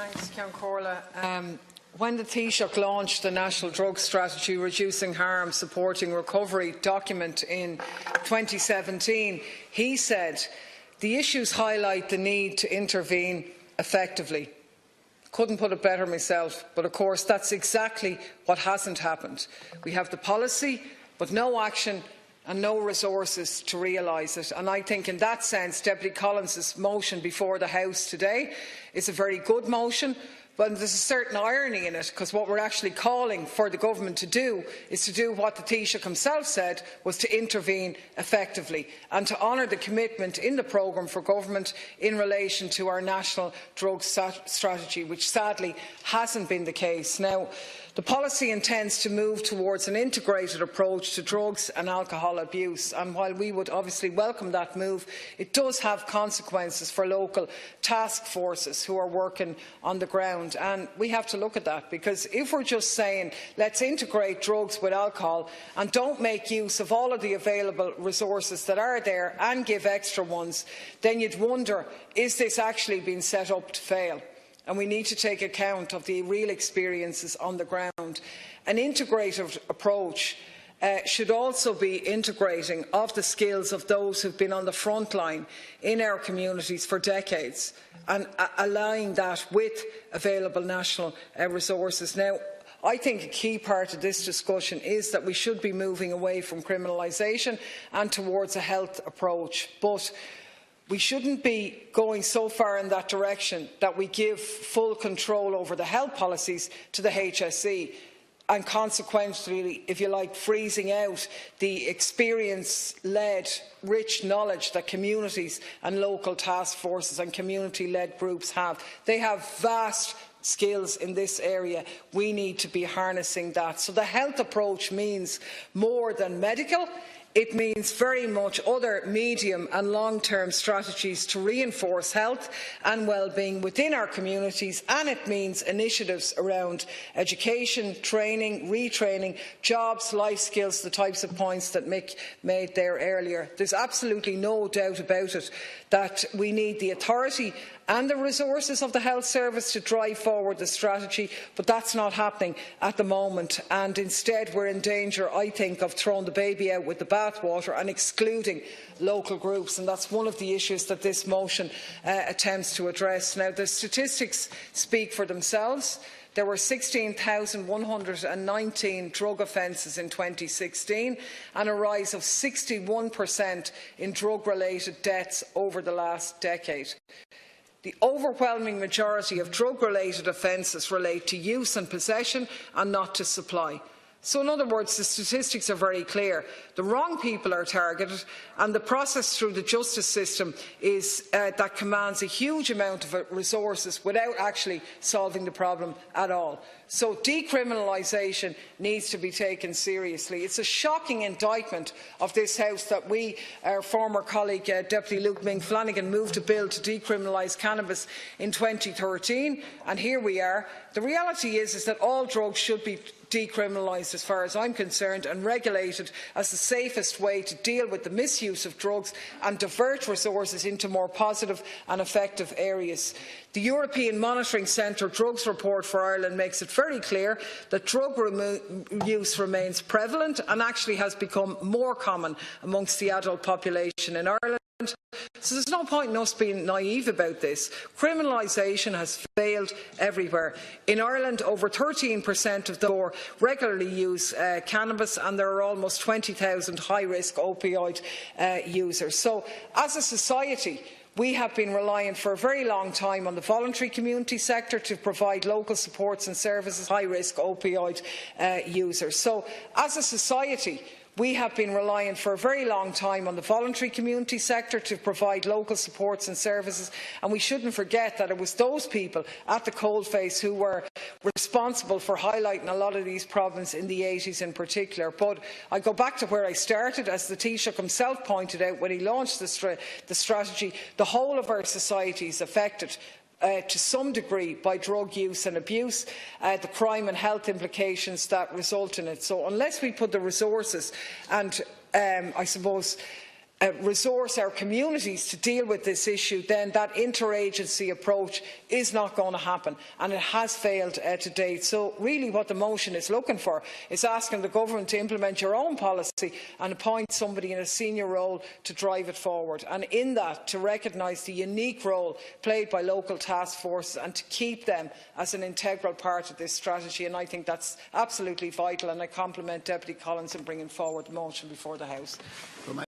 Thanks, Ceann Comhairle. When the Taoiseach launched the National Drug Strategy Reducing Harm, Supporting Recovery document in 2017, he said, "The issues highlight the need to intervene effectively." Couldn't put it better myself, but of course that's exactly what hasn't happened. We have the policy, but no action and no resources to realise it. And I think in that sense, Deputy Collins's motion before the House today is a very good motion. But there's a certain irony in it, because what we're actually calling for the government to do is to do what the Taoiseach himself said was to intervene effectively and to honour the commitment in the programme for government in relation to our national drug strategy, which sadly hasn't been the case. Now, the policy intends to move towards an integrated approach to drugs and alcohol abuse, and while we would obviously welcome that move, it does have consequences for local task forces who are working on the ground. And we have to look at that, because if we're just saying let's integrate drugs with alcohol and don't make use of all of the available resources that are there and give extra ones, then you'd wonder, is this actually being set up to fail? And we need to take account of the real experiences on the ground. An integrated approach should also be integrating of the skills of those who have been on the front line in our communities for decades and aligning that with available national resources. Now, I think a key part of this discussion is that we should be moving away from criminalisation and towards a health approach. But we shouldn't be going so far in that direction that we give full control over the health policies to the HSE and consequently, if you like, freezing out the experience-led rich knowledge that communities and local task forces and community-led groups have. They have vast skills in this area. We need to be harnessing that. So the health approach means more than medical. It means very much other medium and long-term strategies to reinforce health and well-being within our communities, and it means initiatives around education, training, retraining, jobs, life skills, the types of points that Mick made there earlier. There's absolutely no doubt about it that we need the authority and the resources of the health service to drive forward the strategy, but that's not happening at the moment, and instead we're in danger, I think, of throwing the baby out with the bathwater and excluding local groups, and that's one of the issues that this motion attempts to address. Now, the statistics speak for themselves. There were 16,119 drug offences in 2016 and a rise of 61% in drug-related deaths over the last decade. The overwhelming majority of drug-related offences relate to use and possession and not to supply. So, in other words, the statistics are very clear. The wrong people are targeted, and the process through the justice system is that commands a huge amount of resources without actually solving the problem at all. So decriminalisation needs to be taken seriously. It's a shocking indictment of this House that we, our former colleague Deputy Luke Ming-Flanagan, moved a bill to decriminalise cannabis in 2013, and here we are. The reality is that all drugs should be decriminalised as far as I'm concerned and regulated as the safest way to deal with the misuse of drugs and divert resources into more positive and effective areas. The European Monitoring Centre Drugs Report for Ireland makes it very clear that drug use remains prevalent and actually has become more common amongst the adult population in Ireland. So there's no point in us being naive about this. Criminalisation has failed everywhere. In Ireland, over 13% of the poor regularly use cannabis, and there are almost 20,000 high-risk opioid users. So, as a society, we have been relying for a very long time on the voluntary community sector to provide local supports and services to high-risk opioid users. So, as a society, we have been relying for a very long time on the voluntary community sector to provide local supports and services, and we shouldn't forget that it was those people at the coalface who were responsible for highlighting a lot of these problems in the 80s in particular. But I go back to where I started. As the Taoiseach himself pointed out when he launched the strategy, the whole of our society is affected to some degree by drug use and abuse, the crime and health implications that result in it. So unless we put the resources and, I suppose, resource our communities to deal with this issue, then that interagency approach is not going to happen, and it has failed to date. So really what the motion is looking for is asking the government to implement your own policy and appoint somebody in a senior role to drive it forward, and in that to recognise the unique role played by local task forces and to keep them as an integral part of this strategy. And I think that's absolutely vital, and I compliment Deputy Collins in bringing forward the motion before the House.